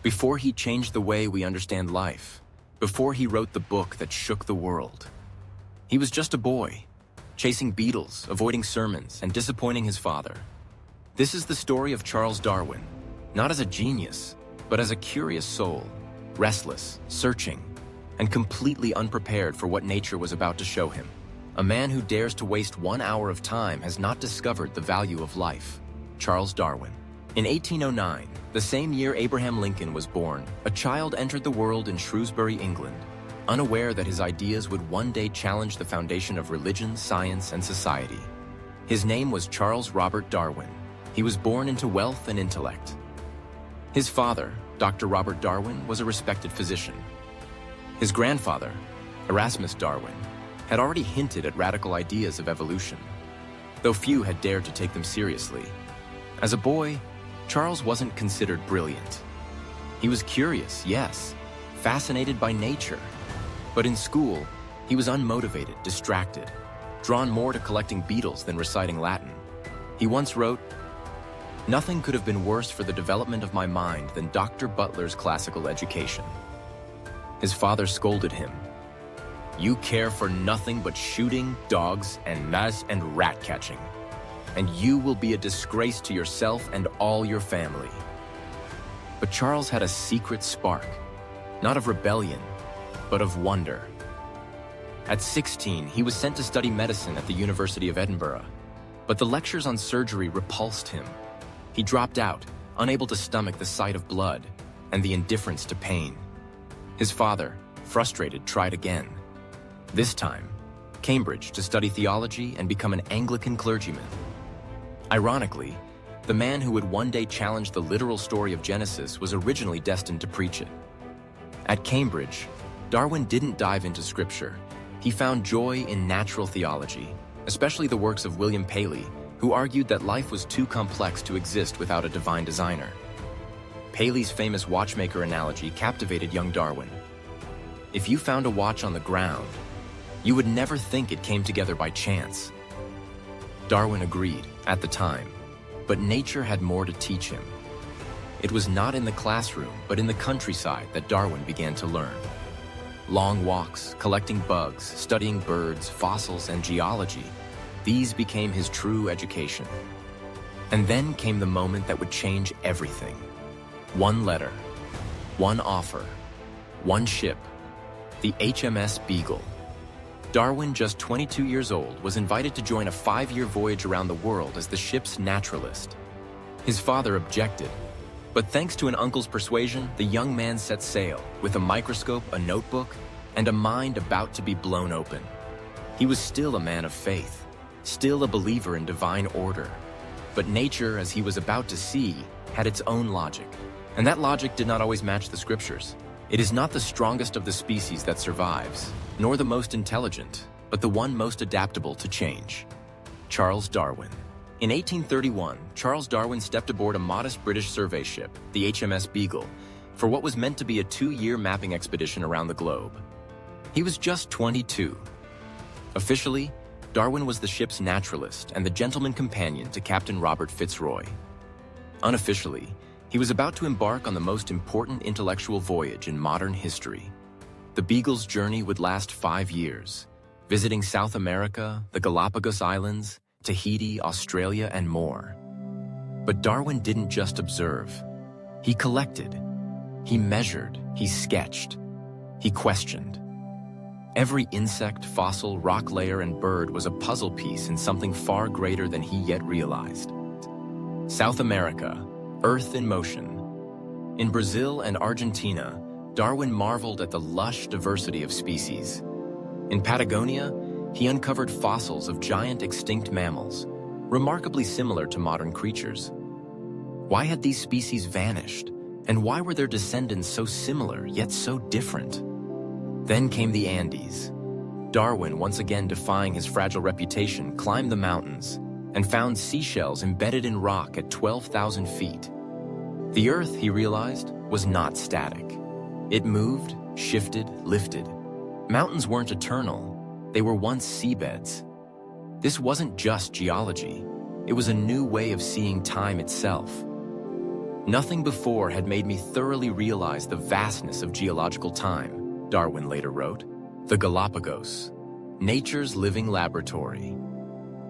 Before he changed the way we understand life, before he wrote the book that shook the world, he was just a boy, chasing beetles, avoiding sermons, and disappointing his father. This is the story of Charles Darwin, not as a genius, but as a curious soul, restless, searching, and completely unprepared for what nature was about to show him. A man who dares to waste 1 hour of time has not discovered the value of life. Charles Darwin. In 1809, the same year Abraham Lincoln was born, a child entered the world in Shrewsbury, England, unaware that his ideas would one day challenge the foundation of religion, science, and society. His name was Charles Robert Darwin. He was born into wealth and intellect. His father, Dr. Robert Darwin, was a respected physician. His grandfather, Erasmus Darwin, had already hinted at radical ideas of evolution, though few had dared to take them seriously. As a boy, Charles wasn't considered brilliant. He was curious, yes, fascinated by nature. But in school, he was unmotivated, distracted, drawn more to collecting beetles than reciting Latin. He once wrote, "Nothing could have been worse for the development of my mind than Dr. Butler's classical education." His father scolded him, "You care for nothing but shooting, dogs, and mice and rat catching, and you will be a disgrace to yourself and all your family." But Charles had a secret spark, not of rebellion, but of wonder. At 16, he was sent to study medicine at the University of Edinburgh, but the lectures on surgery repulsed him. He dropped out, unable to stomach the sight of blood and the indifference to pain. His father, frustrated, tried again. This time, Cambridge to study theology and become an Anglican clergyman. Ironically, the man who would one day challenge the literal story of Genesis was originally destined to preach it. At Cambridge, Darwin didn't dive into scripture. He found joy in natural theology, especially the works of William Paley, who argued that life was too complex to exist without a divine designer. Paley's famous watchmaker analogy captivated young Darwin. If you found a watch on the ground, you would never think it came together by chance. Darwin agreed at the time, but nature had more to teach him. It was not in the classroom, but in the countryside that Darwin began to learn. Long walks, collecting bugs, studying birds, fossils, and geology, these became his true education. And then came the moment that would change everything. One letter, one offer, one ship, the HMS Beagle. Darwin, just 22 years old, was invited to join a 5-year voyage around the world as the ship's naturalist. His father objected, but thanks to an uncle's persuasion, the young man set sail with a microscope, a notebook, and a mind about to be blown open. He was still a man of faith, still a believer in divine order. But nature, as he was about to see, had its own logic. And that logic did not always match the scriptures. It is not the strongest of the species that survives, nor the most intelligent, but the one most adaptable to change. Charles Darwin. In 1831, Charles Darwin stepped aboard a modest British survey ship, the HMS Beagle, for what was meant to be a 2-year mapping expedition around the globe. He was just 22. Officially, Darwin was the ship's naturalist and the gentleman companion to Captain Robert Fitzroy. Unofficially, he was about to embark on the most important intellectual voyage in modern history. The Beagle's journey would last 5 years, visiting South America, the Galápagos Islands, Tahiti, Australia, and more. But Darwin didn't just observe. He collected. He measured. He sketched. He questioned. Every insect, fossil, rock layer, and bird was a puzzle piece in something far greater than he yet realized. South America, Earth in motion. In Brazil and Argentina, Darwin marveled at the lush diversity of species. In Patagonia, he uncovered fossils of giant extinct mammals, remarkably similar to modern creatures. Why had these species vanished, and why were their descendants so similar yet so different? Then came the Andes. Darwin, once again defying his fragile reputation, climbed the mountains and found seashells embedded in rock at 12,000 feet. The Earth, he realized, was not static. It moved, shifted, lifted. Mountains weren't eternal. They were once seabeds. This wasn't just geology. It was a new way of seeing time itself. Nothing before had made me thoroughly realize the vastness of geological time, Darwin later wrote. The Galapagos, nature's living laboratory.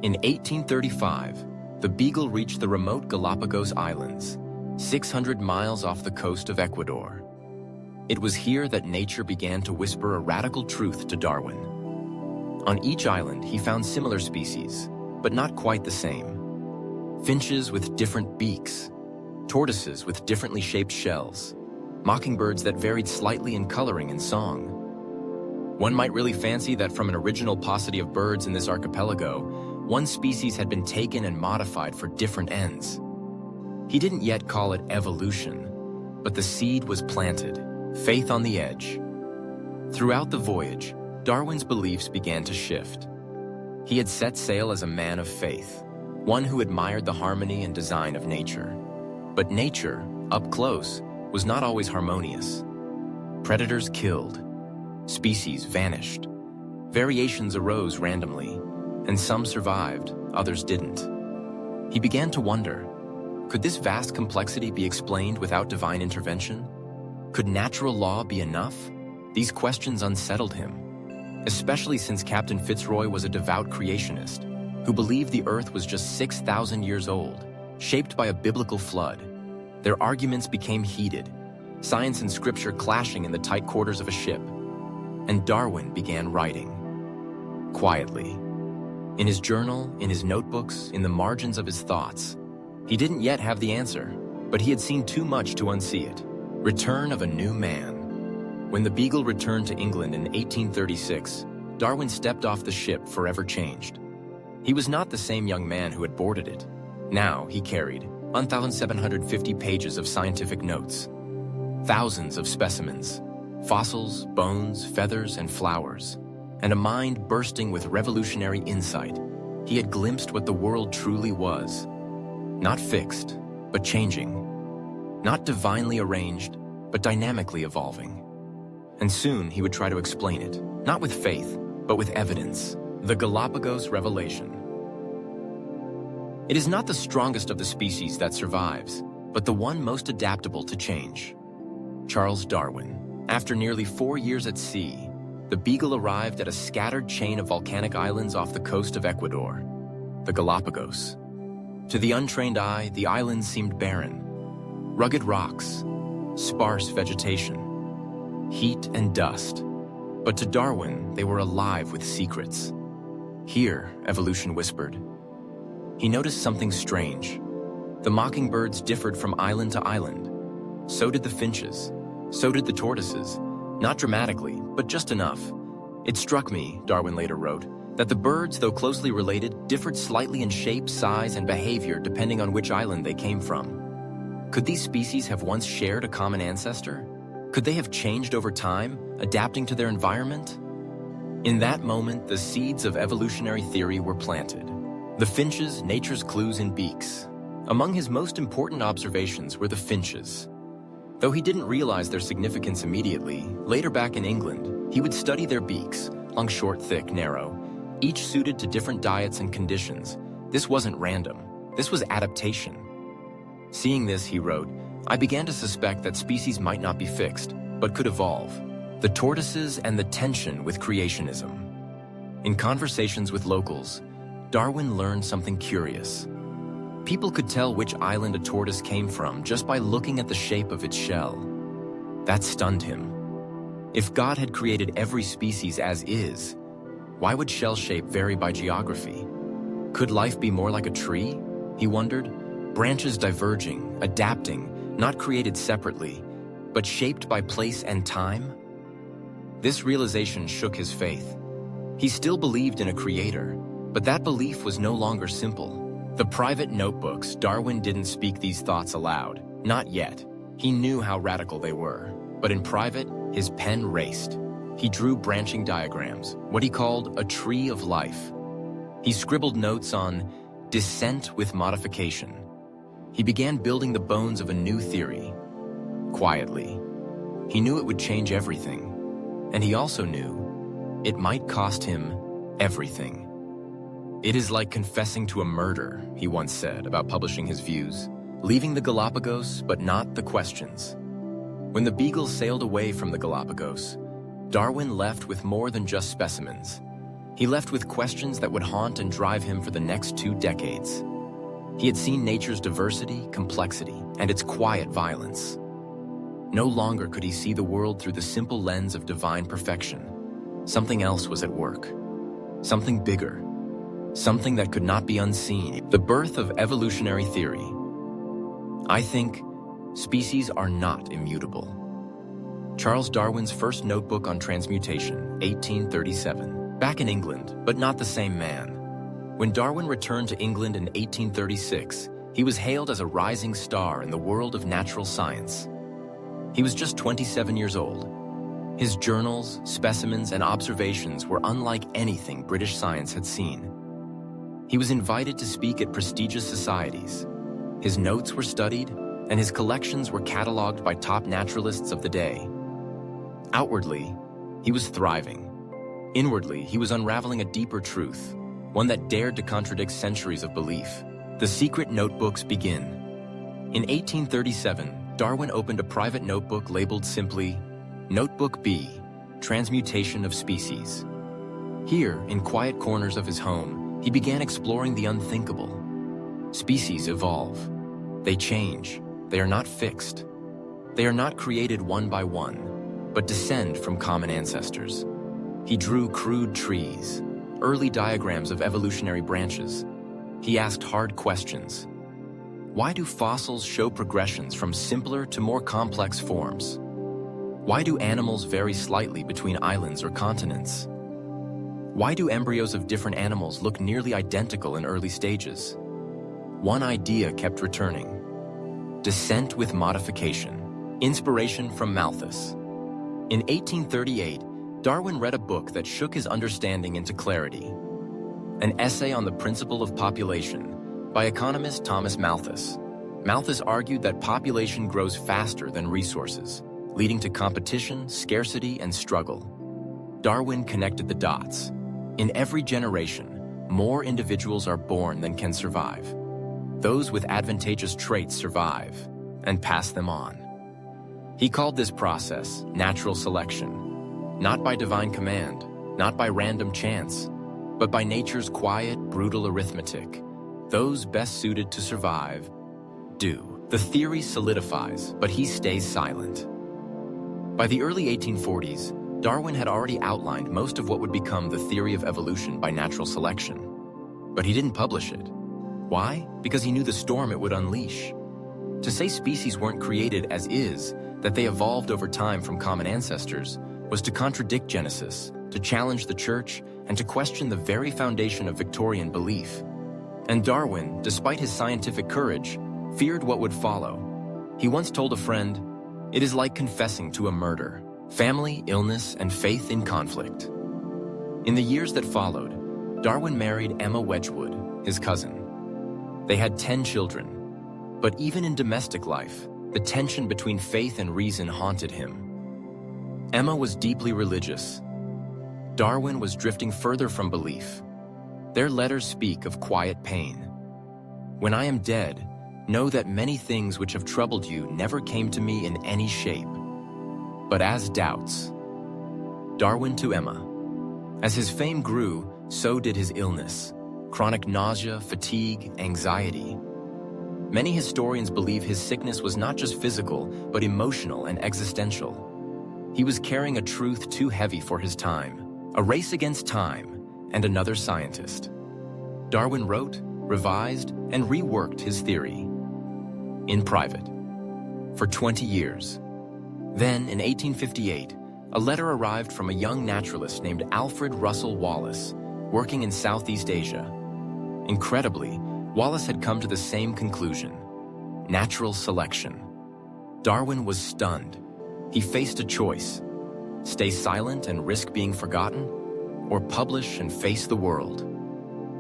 In 1835, the Beagle reached the remote Galápagos Islands, 600 miles off the coast of Ecuador. It was here that nature began to whisper a radical truth to Darwin. On each island, he found similar species, but not quite the same. Finches with different beaks, tortoises with differently shaped shells, mockingbirds that varied slightly in coloring and song. One might really fancy that from an original paucity of birds in this archipelago, one species had been taken and modified for different ends. He didn't yet call it evolution, but the seed was planted, faith on the edge. Throughout the voyage, Darwin's beliefs began to shift. He had set sail as a man of faith, one who admired the harmony and design of nature. But nature, up close, was not always harmonious. Predators killed, species vanished, variations arose randomly, and some survived, others didn't. He began to wonder, could this vast complexity be explained without divine intervention? Could natural law be enough? These questions unsettled him, especially since Captain Fitzroy was a devout creationist who believed the Earth was just 6,000 years old, shaped by a biblical flood. Their arguments became heated, science and scripture clashing in the tight quarters of a ship. And Darwin began writing. Quietly. In his journal, in his notebooks, in the margins of his thoughts. He didn't yet have the answer, but he had seen too much to unsee it. Return of a new man. When the Beagle returned to England in 1836, Darwin stepped off the ship forever changed. He was not the same young man who had boarded it. Now he carried 1,750 pages of scientific notes, thousands of specimens, fossils, bones, feathers, and flowers, and a mind bursting with revolutionary insight. He had glimpsed what the world truly was. Not fixed, but changing. Not divinely arranged, but dynamically evolving. And soon he would try to explain it, not with faith, but with evidence. The Galapagos Revelation. It is not the strongest of the species that survives, but the one most adaptable to change. Charles Darwin. After nearly 4 years at sea, the Beagle arrived at a scattered chain of volcanic islands off the coast of Ecuador, the Galapagos. To the untrained eye, the islands seemed barren. Rugged rocks, sparse vegetation, heat and dust. But to Darwin, they were alive with secrets. Here, evolution whispered. He noticed something strange. The mockingbirds differed from island to island. So did the finches. So did the tortoises. Not dramatically, but just enough. It struck me, Darwin later wrote, that the birds, though closely related, differed slightly in shape, size, and behavior depending on which island they came from. Could these species have once shared a common ancestor? Could they have changed over time, adapting to their environment? In that moment, the seeds of evolutionary theory were planted. The finches, nature's clues in beaks. Among his most important observations were the finches. Though he didn't realize their significance immediately, later back in England, he would study their beaks, long, short, thick, narrow, each suited to different diets and conditions. This wasn't random. This was adaptation. Seeing this, he wrote, I began to suspect that species might not be fixed, but could evolve. The tortoises and the tension with creationism. In conversations with locals, Darwin learned something curious. People could tell which island a tortoise came from just by looking at the shape of its shell. That stunned him. If God had created every species as is, why would shell shape vary by geography? Could life be more like a tree? He wondered. Branches diverging, adapting, not created separately, but shaped by place and time? This realization shook his faith. He still believed in a creator, but that belief was no longer simple. The private notebooks, Darwin didn't speak these thoughts aloud. Not yet. He knew how radical they were. But in private, his pen raced. He drew branching diagrams, what he called a tree of life. He scribbled notes on descent with modification. He began building the bones of a new theory. Quietly. He knew it would change everything. And he also knew it might cost him everything. It is like confessing to a murder, he once said about publishing his views. leaving the Galapagos but not the questions. When the Beagle sailed away from the Galapagos, Darwin left with more than just specimens. He left with questions that would haunt and drive him for the next 2 decades. He had seen nature's diversity, complexity, and its quiet violence. No longer could he see the world through the simple lens of divine perfection. Something else was at work. Something bigger. Something that could not be unseen. The birth of evolutionary theory. I think species are not immutable. Charles Darwin's first notebook on transmutation, 1837. Back in England, but not the same man. When Darwin returned to England in 1836, he was hailed as a rising star in the world of natural science. He was just 27 years old. His journals, specimens, and observations were unlike anything British science had seen. He was invited to speak at prestigious societies. His notes were studied, and his collections were cataloged by top naturalists of the day. Outwardly, he was thriving. Inwardly, he was unraveling a deeper truth, one that dared to contradict centuries of belief. The secret notebooks begin. In 1837, Darwin opened a private notebook labeled simply, Notebook B, Transmutation of Species. Here, in quiet corners of his home, he began exploring the unthinkable. Species evolve. They change. They are not fixed. They are not created one by one, but descend from common ancestors. He drew crude trees, early diagrams of evolutionary branches. He asked hard questions. Why do fossils show progressions from simpler to more complex forms? Why do animals vary slightly between islands or continents? Why do embryos of different animals look nearly identical in early stages? One idea kept returning. Descent with modification. Inspiration from Malthus. In 1838, Darwin read a book that shook his understanding into clarity. An essay on the principle of population by economist Thomas Malthus. Malthus argued that population grows faster than resources, leading to competition, scarcity, and struggle. Darwin connected the dots. In every generation, more individuals are born than can survive. Those with advantageous traits survive and pass them on. He called this process natural selection, not by divine command, not by random chance, but by nature's quiet, brutal arithmetic. Those best suited to survive do. The theory solidifies, but he stays silent. By the early 1840s, Darwin had already outlined most of what would become the theory of evolution by natural selection. But he didn't publish it. Why? Because he knew the storm it would unleash. To say species weren't created as is, that they evolved over time from common ancestors, was to contradict Genesis, to challenge the church, and to question the very foundation of Victorian belief. And Darwin, despite his scientific courage, feared what would follow. He once told a friend, "It is like confessing to a murder. Family, illness, and faith in conflict." In the years that followed, Darwin married Emma Wedgwood, his cousin. They had 10 children. But even in domestic life, the tension between faith and reason haunted him. Emma was deeply religious. Darwin was drifting further from belief. Their letters speak of quiet pain. "When I am dead, know that many things which have troubled you never came to me in any shape, but as doubts." Darwin to Emma. As his fame grew, so did his illness. Chronic nausea, fatigue, anxiety. Many historians believe his sickness was not just physical, but emotional and existential. He was carrying a truth too heavy for his time, a race against time, and another scientist. Darwin wrote, revised, and reworked his theory. In private. For 20 years. Then, in 1858, a letter arrived from a young naturalist named Alfred Russel Wallace, working in Southeast Asia. Incredibly, Wallace had come to the same conclusion: natural selection. Darwin was stunned. He faced a choice: stay silent and risk being forgotten, or publish and face the world.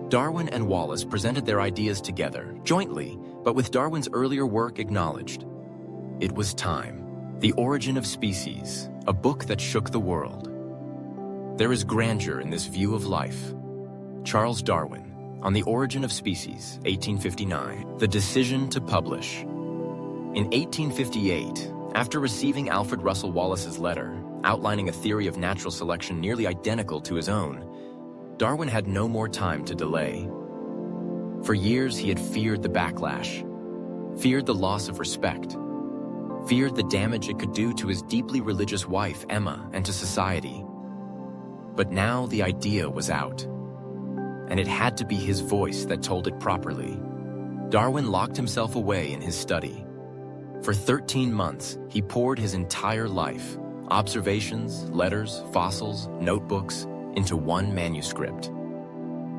Darwin and Wallace presented their ideas together, jointly, but with Darwin's earlier work acknowledged. It was time. The Origin of Species, a book that shook the world. There is grandeur in this view of life. Charles Darwin, On the Origin of Species, 1859. The decision to publish. In 1858, after receiving Alfred Russel Wallace's letter outlining a theory of natural selection nearly identical to his own, Darwin had no more time to delay. For years, he had feared the backlash, feared the loss of respect, feared the damage it could do to his deeply religious wife, Emma, and to society. But now the idea was out, and it had to be his voice that told it properly. Darwin locked himself away in his study. For 13 months, he poured his entire life, observations, letters, fossils, notebooks, into one manuscript.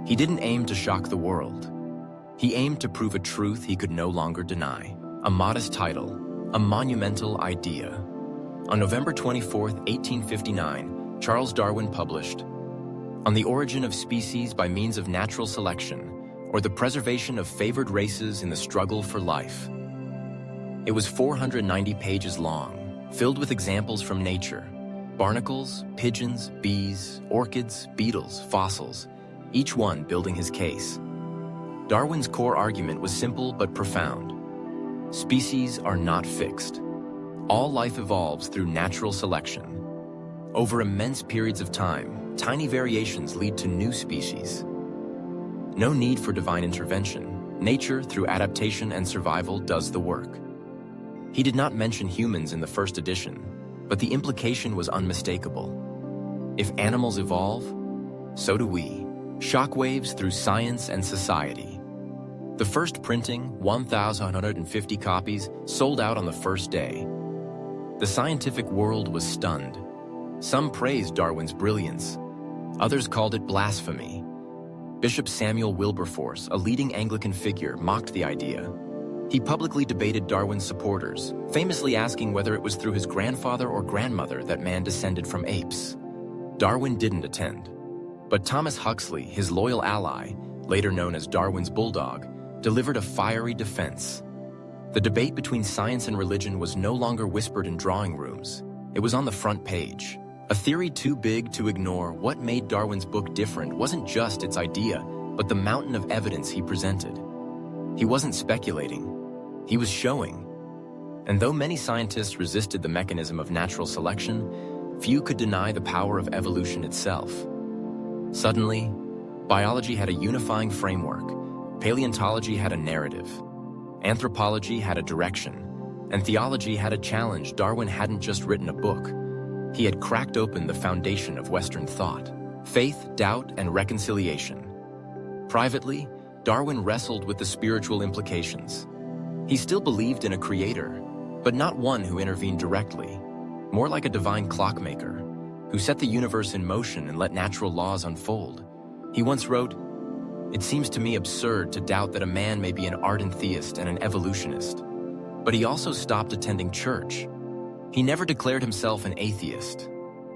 He didn't aim to shock the world. He aimed to prove a truth he could no longer deny. A modest title, a monumental idea. On November 24, 1859, Charles Darwin published On the Origin of Species by Means of Natural Selection, or the Preservation of Favored Races in the Struggle for Life. It was 490 pages long, filled with examples from nature: barnacles, pigeons, bees, orchids, beetles, fossils, each one building his case. Darwin's core argument was simple but profound. Species are not fixed. All life evolves through natural selection. Over immense periods of time, tiny variations lead to new species. No need for divine intervention. Nature, through adaptation and survival, does the work. He did not mention humans in the first edition, but the implication was unmistakable. If animals evolve, so do we. Shockwaves through science and society. The first printing, 1,150 copies, sold out on the first day. The scientific world was stunned. Some praised Darwin's brilliance. Others called it blasphemy. Bishop Samuel Wilberforce, a leading Anglican figure, mocked the idea. He publicly debated Darwin's supporters, famously asking whether it was through his grandfather or grandmother that man descended from apes. Darwin didn't attend. But Thomas Huxley, his loyal ally, later known as Darwin's bulldog, delivered a fiery defense. The debate between science and religion was no longer whispered in drawing rooms. It was on the front page. A theory too big to ignore. What made Darwin's book different wasn't just its idea, but the mountain of evidence he presented. He wasn't speculating. He was showing. And though many scientists resisted the mechanism of natural selection, few could deny the power of evolution itself. Suddenly, biology had a unifying framework. Paleontology had a narrative. Anthropology had a direction. And theology had a challenge. Darwin hadn't just written a book. He had cracked open the foundation of Western thought: faith, doubt, and reconciliation. Privately, Darwin wrestled with the spiritual implications. He still believed in a creator, but not one who intervened directly, more like a divine clockmaker, who set the universe in motion and let natural laws unfold. He once wrote, "It seems to me absurd to doubt that a man may be an ardent theist and an evolutionist." But he also stopped attending church. He never declared himself an atheist.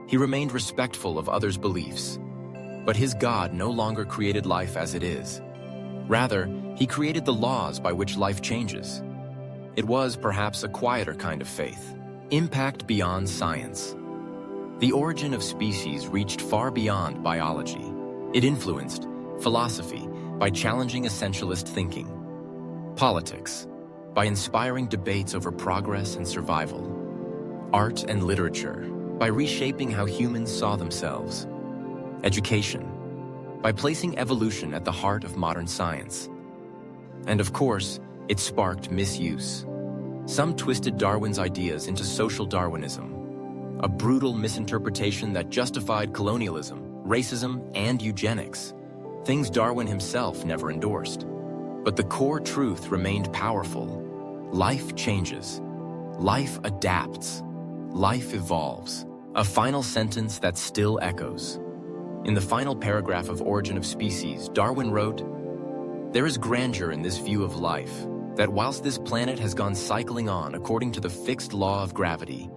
He remained respectful of others' beliefs. But his God no longer created life as it is. Rather, he created the laws by which life changes. It was perhaps a quieter kind of faith. Impact beyond science. The Origin of Species reached far beyond biology. It influenced philosophy by challenging essentialist thinking, politics by inspiring debates over progress and survival, art and literature by reshaping how humans saw themselves, education by placing evolution at the heart of modern science. And of course, it sparked misuse. Some twisted Darwin's ideas into social Darwinism, a brutal misinterpretation that justified colonialism, racism, and eugenics, things Darwin himself never endorsed. But the core truth remained powerful. Life changes. Life adapts. Life evolves. A final sentence that still echoes. In the final paragraph of Origin of Species, Darwin wrote, "There is grandeur in this view of life, that whilst this planet has gone cycling on according to the fixed law of gravity,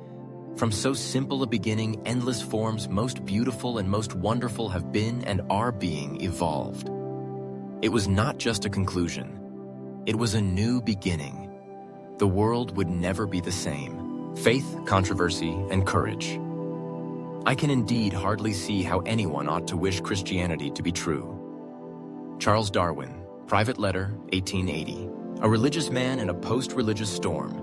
from so simple a beginning, endless forms most beautiful and most wonderful have been and are being evolved." It was not just a conclusion. It was a new beginning. The world would never be the same. Faith, controversy, and courage. I can indeed hardly see how anyone ought to wish Christianity to be true. Charles Darwin, Private Letter, 1880. A religious man in a post-religious storm.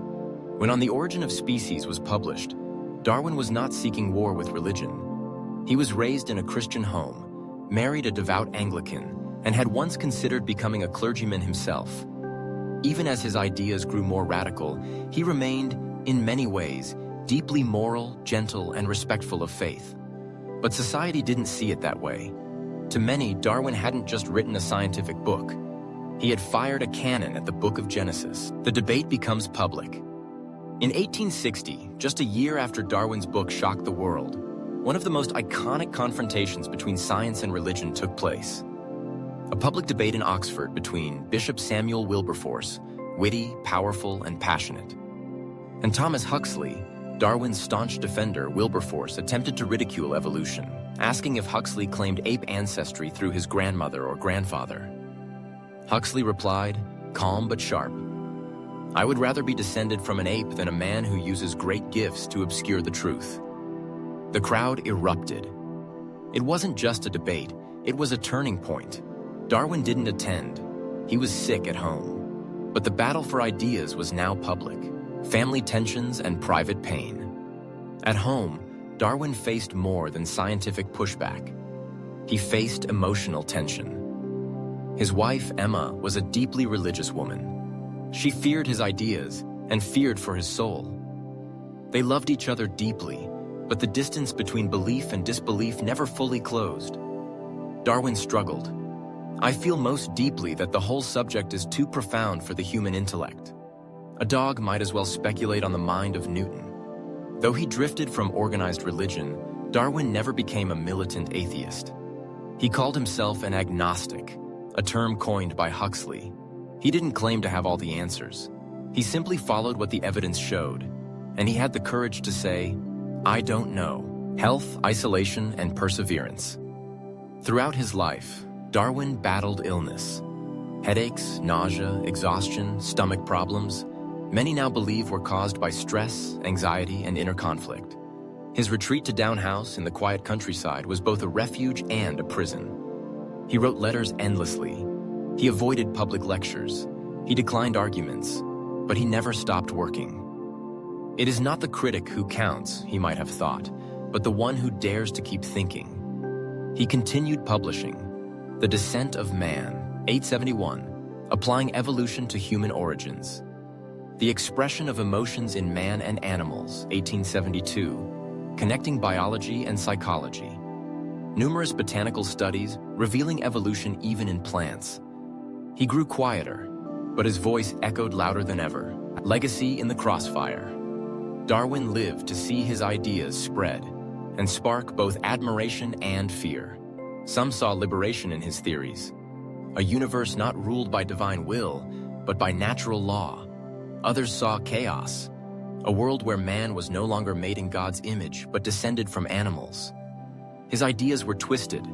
When On the Origin of Species was published, Darwin was not seeking war with religion. He was raised in a Christian home, married a devout Anglican, and had once considered becoming a clergyman himself. Even as his ideas grew more radical, he remained, in many ways, deeply moral, gentle, and respectful of faith. But society didn't see it that way. To many, Darwin hadn't just written a scientific book. He had fired a cannon at the Book of Genesis. The debate becomes public. In 1860, just a year after Darwin's book shocked the world, one of the most iconic confrontations between science and religion took place. A public debate in Oxford between Bishop Samuel Wilberforce, witty, powerful, and passionate, and Thomas Huxley, Darwin's staunch defender. Wilberforce attempted to ridicule evolution, asking if Huxley claimed ape ancestry through his grandmother or grandfather. Huxley replied, calm but sharp, "I would rather be descended from an ape than a man who uses great gifts to obscure the truth." The crowd erupted. It wasn't just a debate, it was a turning point. Darwin didn't attend. He was sick at home. But the battle for ideas was now public. Family tensions and private pain. At home, Darwin faced more than scientific pushback. He faced emotional tension. His wife, Emma, was a deeply religious woman. She feared his ideas and feared for his soul. They loved each other deeply, but the distance between belief and disbelief never fully closed. Darwin struggled. "I feel most deeply that the whole subject is too profound for the human intellect. A dog might as well speculate on the mind of Newton." Though he drifted from organized religion, Darwin never became a militant atheist. He called himself an agnostic, a term coined by Huxley. He didn't claim to have all the answers. He simply followed what the evidence showed, and he had the courage to say, "I don't know." Health, isolation, and perseverance. Throughout his life, Darwin battled illness. Headaches, nausea, exhaustion, stomach problems. Many now believe were caused by stress, anxiety, and inner conflict. His retreat to Down House in the quiet countryside was both a refuge and a prison. He wrote letters endlessly. He avoided public lectures. He declined arguments, but he never stopped working. It is not the critic who counts, he might have thought, but the one who dares to keep thinking. He continued publishing The Descent of Man, 871, applying evolution to human origins. The Expression of Emotions in Man and Animals, 1872, connecting biology and psychology. Numerous botanical studies revealing evolution even in plants. He grew quieter, but his voice echoed louder than ever. Legacy in the Crossfire. Darwin lived to see his ideas spread and spark both admiration and fear. Some saw liberation in his theories, a universe not ruled by divine will, but by natural law. Others saw chaos, a world where man was no longer made in God's image, but descended from animals. His ideas were twisted.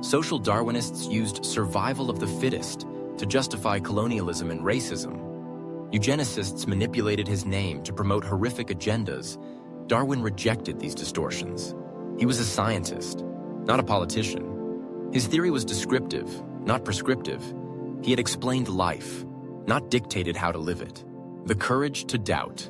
Social Darwinists used survival of the fittest to justify colonialism and racism. Eugenicists manipulated his name to promote horrific agendas. Darwin rejected these distortions. He was a scientist, not a politician. His theory was descriptive, not prescriptive. He had explained life, not dictated how to live it. The courage to doubt.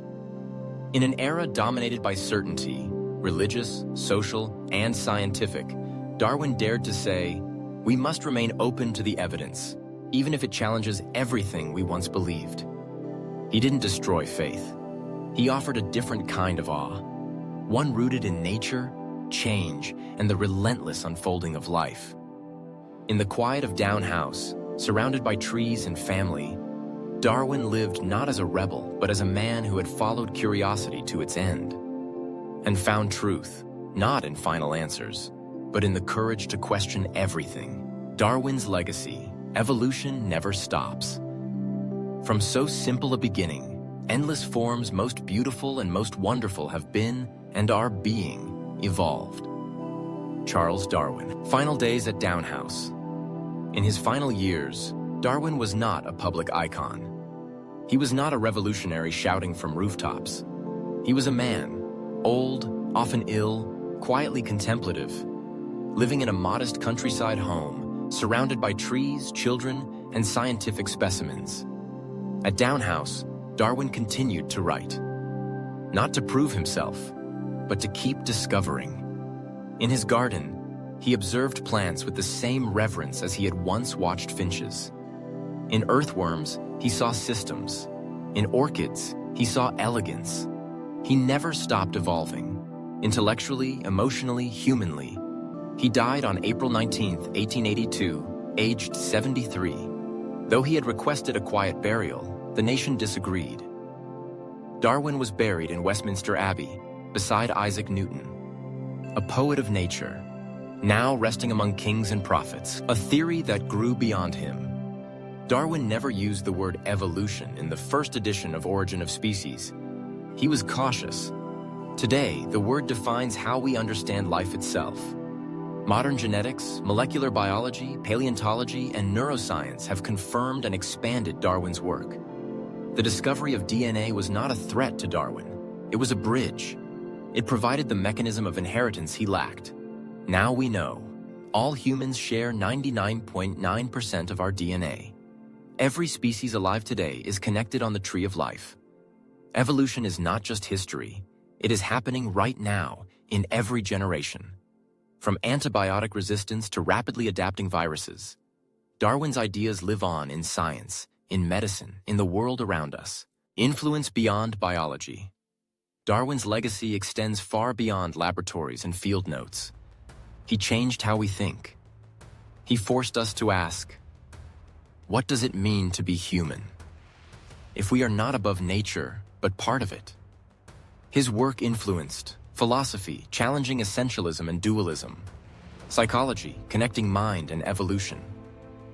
In an era dominated by certainty, religious, social, and scientific, Darwin dared to say, "We must remain open to the evidence, even if it challenges everything we once believed." He didn't destroy faith. He offered a different kind of awe, one rooted in nature, change, and the relentless unfolding of life. In the quiet of Down House, surrounded by trees and family, Darwin lived not as a rebel, but as a man who had followed curiosity to its end, and found truth, not in final answers, but in the courage to question everything. Darwin's legacy, evolution never stops. From so simple a beginning, endless forms most beautiful and most wonderful have been and are being evolved. Charles Darwin. Final days at Down House. In his final years, Darwin was not a public icon. He was not a revolutionary shouting from rooftops. He was a man, old, often ill, quietly contemplative, living in a modest countryside home, surrounded by trees, children, and scientific specimens. At Down House, Darwin continued to write. not to prove himself, but to keep discovering. In his garden, he observed plants with the same reverence as he had once watched finches. In earthworms, he saw systems. In orchids, he saw elegance. He never stopped evolving, intellectually, emotionally, humanly. He died on April 19, 1882, aged 73. Though he had requested a quiet burial, the nation disagreed. Darwin was buried in Westminster Abbey, beside Isaac Newton, a poet of nature, now resting among kings and prophets, a theory that grew beyond him. Darwin never used the word evolution in the first edition of Origin of Species. He was cautious. Today, the word defines how we understand life itself. Modern genetics, molecular biology, paleontology, and neuroscience have confirmed and expanded Darwin's work. The discovery of DNA was not a threat to Darwin. It was a bridge. It provided the mechanism of inheritance he lacked. Now we know, all humans share 99.9% of our DNA. Every species alive today is connected on the tree of life. Evolution is not just history. It is happening right now, in every generation. From antibiotic resistance to rapidly adapting viruses, Darwin's ideas live on in science, in medicine, in the world around us. Influence beyond biology. Darwin's legacy extends far beyond laboratories and field notes. He changed how we think. He forced us to ask, what does it mean to be human? If we are not above nature, but part of it. His work influenced philosophy, challenging essentialism and dualism, psychology, connecting mind and evolution,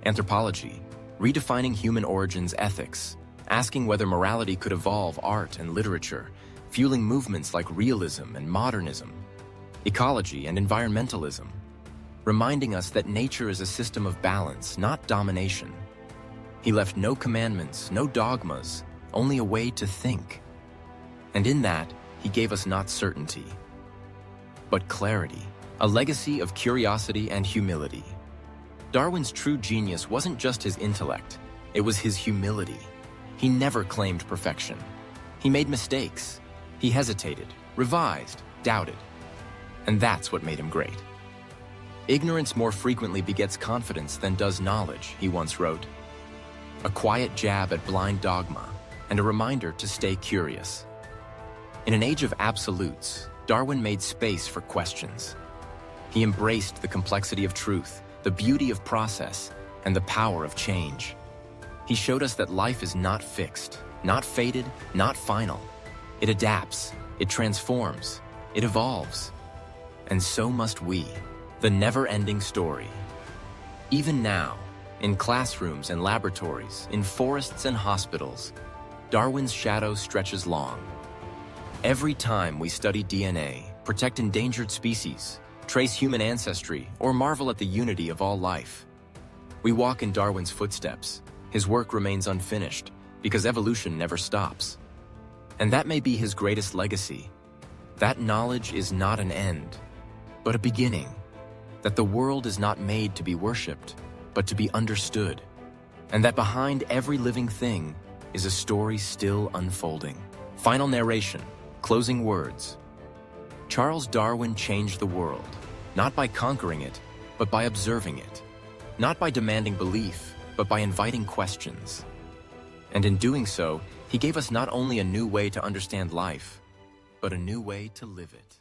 anthropology, redefining human origins ethics, asking whether morality could evolve art and literature, fueling movements like realism and modernism, ecology and environmentalism, reminding us that nature is a system of balance, not domination. He left no commandments, no dogmas, only a way to think. And in that, he gave us not certainty, but clarity, a legacy of curiosity and humility. Darwin's true genius wasn't just his intellect, it was his humility. He never claimed perfection. He made mistakes. He hesitated, revised, doubted. And that's what made him great. Ignorance more frequently begets confidence than does knowledge, he once wrote. A quiet jab at blind dogma and a reminder to stay curious. In an age of absolutes, Darwin made space for questions. He embraced the complexity of truth, the beauty of process, and the power of change. He showed us that life is not fixed, not fated, not final. It adapts, it transforms, it evolves. And so must we, the never-ending story. Even now, in classrooms and laboratories, in forests and hospitals, Darwin's shadow stretches long. Every time we study DNA, protect endangered species, trace human ancestry, or marvel at the unity of all life, we walk in Darwin's footsteps. His work remains unfinished because evolution never stops. And that may be his greatest legacy. That knowledge is not an end, but a beginning. That the world is not made to be worshipped, but to be understood. And that behind every living thing is a story still unfolding. Final narration, closing words. Charles Darwin changed the world, not by conquering it, but by observing it. Not by demanding belief, but by inviting questions. And in doing so, he gave us not only a new way to understand life, but a new way to live it.